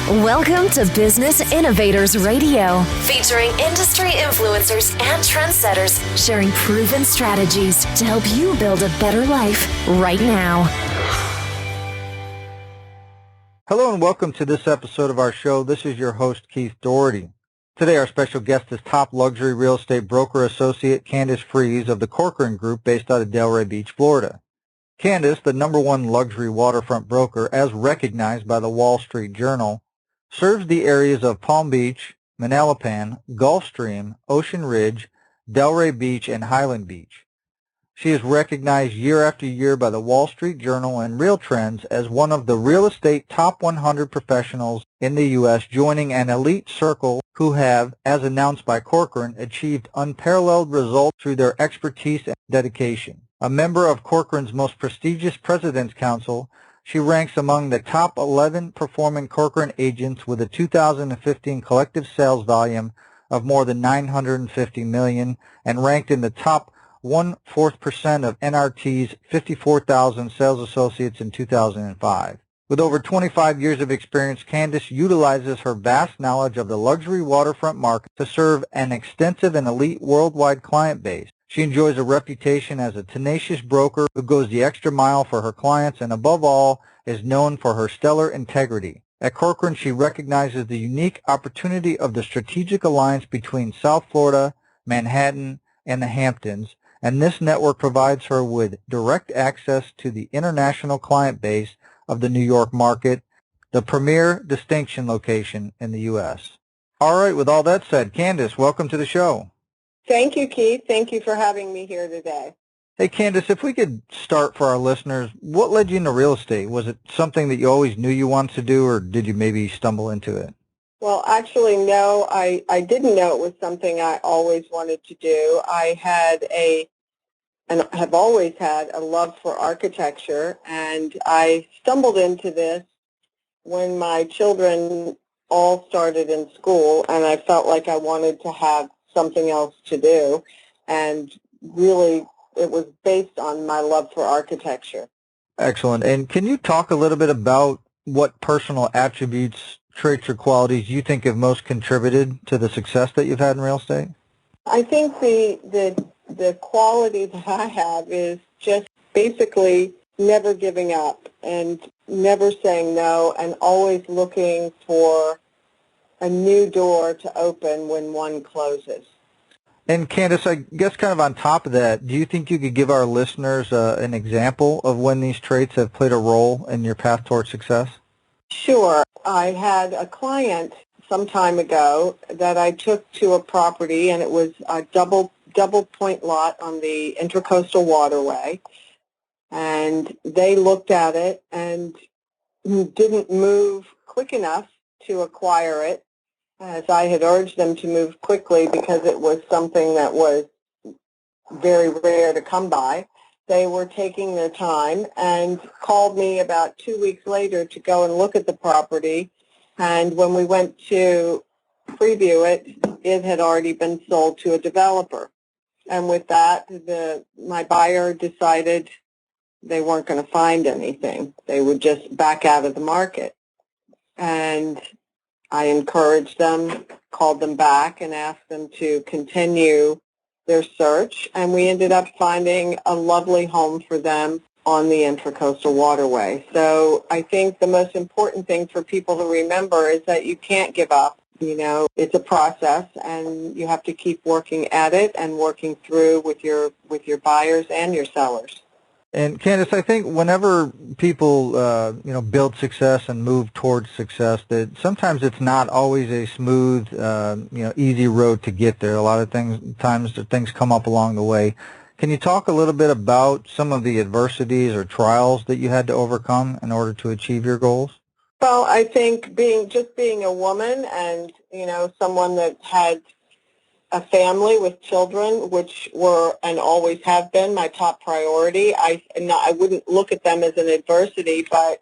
Welcome to Business Innovators Radio, featuring industry influencers and trendsetters sharing proven strategies to help you build a better life right now. Hello and welcome to this episode of our show. This is your host, Keith Doherty. Today our special guest is top luxury real estate broker associate Candace Friis of the Corcoran Group based out of Delray Beach, Florida. Candace, the #1 luxury waterfront broker as recognized by the Wall Street Journal, serves the areas of Palm Beach, Manalapan, Gulfstream, Ocean Ridge, Delray Beach, and Highland Beach. She is recognized year after year by the Wall Street Journal and Real Trends as one of the real estate top 100 professionals in the U.S., joining an elite circle who have, as announced by Corcoran, achieved unparalleled results through their expertise and dedication. A member of Corcoran's most prestigious President's Council, she ranks among the top 11 performing Corcoran agents with a 2015 collective sales volume of more than $950 million and ranked in the top 1/4% of NRT's 54,000 sales associates in 2005. With over 25 years of experience, Candace utilizes her vast knowledge of the luxury waterfront market to serve an extensive and elite worldwide client base. She enjoys a reputation as a tenacious broker who goes the extra mile for her clients and, above all, is known for her stellar integrity. At Corcoran, she recognizes the unique opportunity of the strategic alliance between South Florida, Manhattan, and the Hamptons, and this network provides her with direct access to the international client base of the New York market, the premier distinction location in the U.S. All right, with all that said, Candace, welcome to the show. Thank you, Keith. Thank you for having me here today. Hey, Candace, if we could start for our listeners, what led you into real estate? Was it something that you always knew you wanted to do, or did you maybe stumble into it? Well, actually, no, I didn't know it was something I always wanted to do. I had and have always had a love for architecture, and I stumbled into this when my children all started in school, and I felt like I wanted to have something else to do, and really it was based on my love for architecture. Excellent. And can you talk a little bit about what personal attributes, traits, or qualities you think have most contributed to the success that you've had in real estate? I think the quality that I have is just basically never giving up and never saying no, and always looking for a new door to open when one closes. And Candace, I guess kind of on top of that, do you think you could give our listeners an example of when these traits have played a role in your path towards success? Sure. I had a client some time ago that I took to a property, and it was a double point lot on the Intracoastal Waterway, and they looked at it and didn't move quick enough to acquire it, as I had urged them to move quickly because it was something that was very rare to come by. They were taking their time and called me about 2 weeks later to go and look at the property, and when we went to preview it, it had already been sold to a developer. And with that, my buyer decided they weren't going to find anything. They would just back out of the market. And I encouraged them, called them back, and asked them to continue their search. And we ended up finding a lovely home for them on the Intracoastal Waterway. So I think the most important thing for people to remember is that you can't give up. You know, it's a process, and you have to keep working at it and working through with your buyers and your sellers. And Candace, I think whenever people build success and move towards success, that sometimes it's not always a smooth, easy road to get there. A lot of times things come up along the way. Can you talk a little bit about some of the adversities or trials that you had to overcome in order to achieve your goals? Well, I think being a woman and, someone that had a family with children, which were and always have been my top priority, I wouldn't look at them as an adversity, but,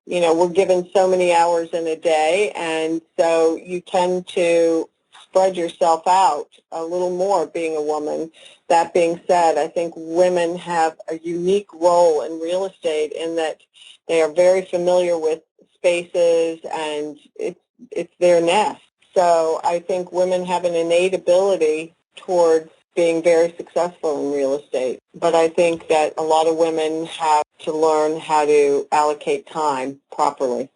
we're given so many hours in a day, and so you tend to spread yourself out a little more being a woman. That being said, I think women have a unique role in real estate in that they are very familiar with spaces, and it's their nest. So I think women have an innate ability towards being very successful in real estate. But I think that a lot of women have to learn how to allocate time properly.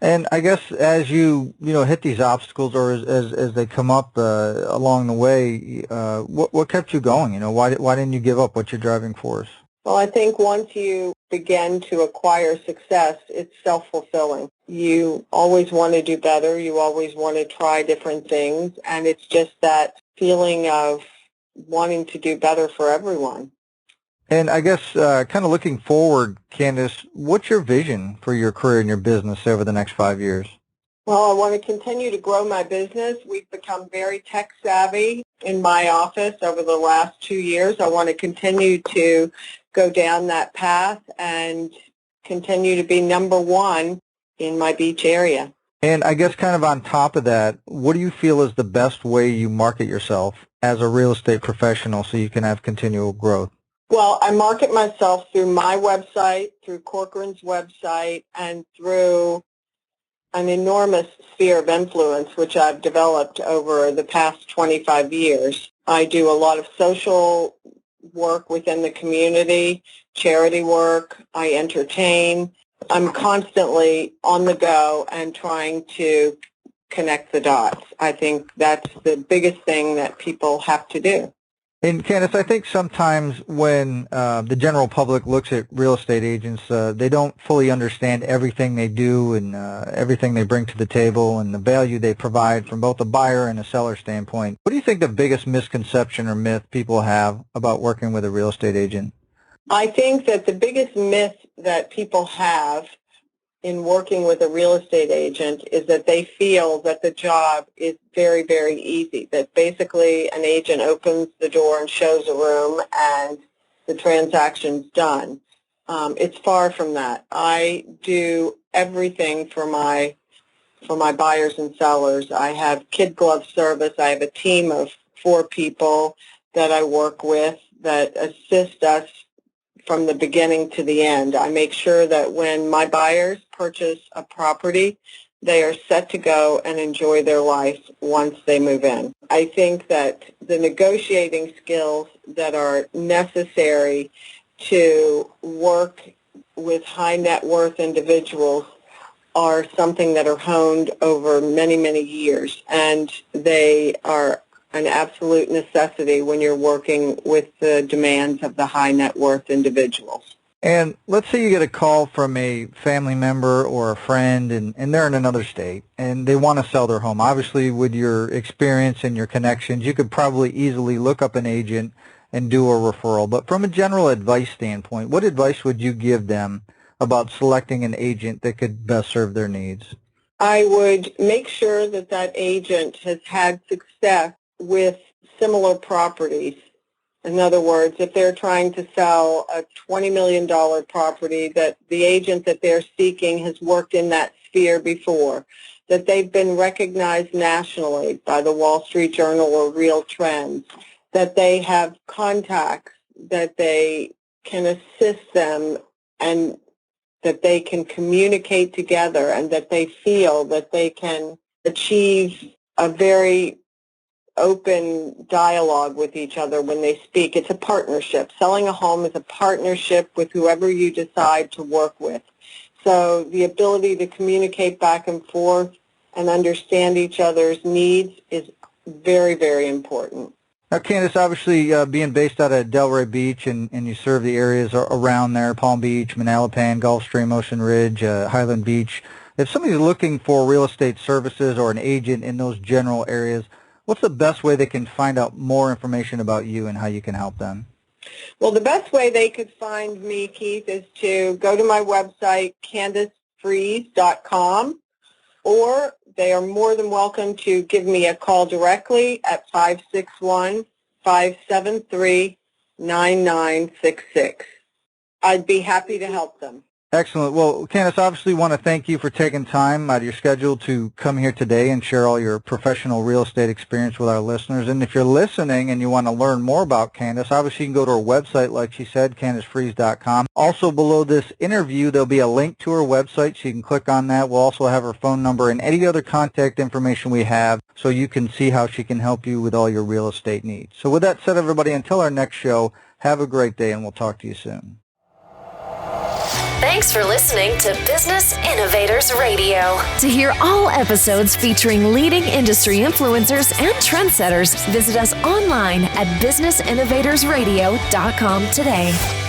And I guess as you hit these obstacles, or as they come up along the way, what kept you going? Why didn't you give up? What's your driving force? Well, I think once you begin to acquire success, it's self-fulfilling. You always want to do better. You always want to try different things. And it's just that feeling of wanting to do better for everyone. And I guess kind of looking forward, Candace, what's your vision for your career and your business over the next 5 years? Well, I want to continue to grow my business. We've become very tech savvy in my office over the last 2 years. I want to continue to go down that path and continue to be number one in my beach area. And I guess kind of on top of that, what do you feel is the best way you market yourself as a real estate professional so you can have continual growth? Well, I market myself through my website, through Corcoran's website, and through an enormous sphere of influence which I've developed over the past 25 years. I do a lot of social work within the community, charity work, I entertain. I'm constantly on the go and trying to connect the dots. I think that's the biggest thing that people have to do. And Candace, I think sometimes when the general public looks at real estate agents, they don't fully understand everything they do and everything they bring to the table and the value they provide from both a buyer and a seller standpoint. What do you think the biggest misconception or myth people have about working with a real estate agent? I think that the biggest myth that people have in working with a real estate agent is that they feel that the job is very, very easy, that basically an agent opens the door and shows a room and the transaction's done. It's far from that. I do everything for my buyers and sellers. I have kid glove service. I have a team of 4 people that I work with that assist us from the beginning to the end. I make sure that when my buyers purchase a property, they are set to go and enjoy their life once they move in. I think that the negotiating skills that are necessary to work with high net worth individuals are something that are honed over many, many years, and they are an absolute necessity when you're working with the demands of the high net worth individuals. And let's say you get a call from a family member or a friend, and they're in another state, and they want to sell their home. Obviously, with your experience and your connections, you could probably easily look up an agent and do a referral. But from a general advice standpoint, what advice would you give them about selecting an agent that could best serve their needs? I would make sure that that agent has had success with similar properties. In other words, if they're trying to sell a $20 million property, that the agent that they're seeking has worked in that sphere before, that they've been recognized nationally by the Wall Street Journal or Real Trends, that they have contacts, that they can assist them, and that they can communicate together, and that they feel that they can achieve a very open dialogue with each other when they speak. It's a partnership. Selling a home is a partnership with whoever you decide to work with. So the ability to communicate back and forth and understand each other's needs is very, very important. Now, Candace, obviously being based out of Delray Beach and you serve the areas around there, Palm Beach, Manalapan, Gulfstream, Ocean Ridge, Highland Beach, if somebody's looking for real estate services or an agent in those general areas, what's the best way they can find out more information about you and how you can help them? Well, the best way they could find me, Keith, is to go to my website, CandaceFriis.com, or they are more than welcome to give me a call directly at 561-573-9966. I'd be happy to help them. Excellent. Well, Candace, obviously want to thank you for taking time out of your schedule to come here today and share all your professional real estate experience with our listeners. And if you're listening and you want to learn more about Candace, obviously you can go to her website, like she said, CandaceFriis.com. Also below this interview, there'll be a link to her website, so you can click on that. We'll also have her phone number and any other contact information we have so you can see how she can help you with all your real estate needs. So with that said, everybody, until our next show, have a great day and we'll talk to you soon. Thanks for listening to Business Innovators Radio. To hear all episodes featuring leading industry influencers and trendsetters, visit us online at businessinnovatorsradio.com today.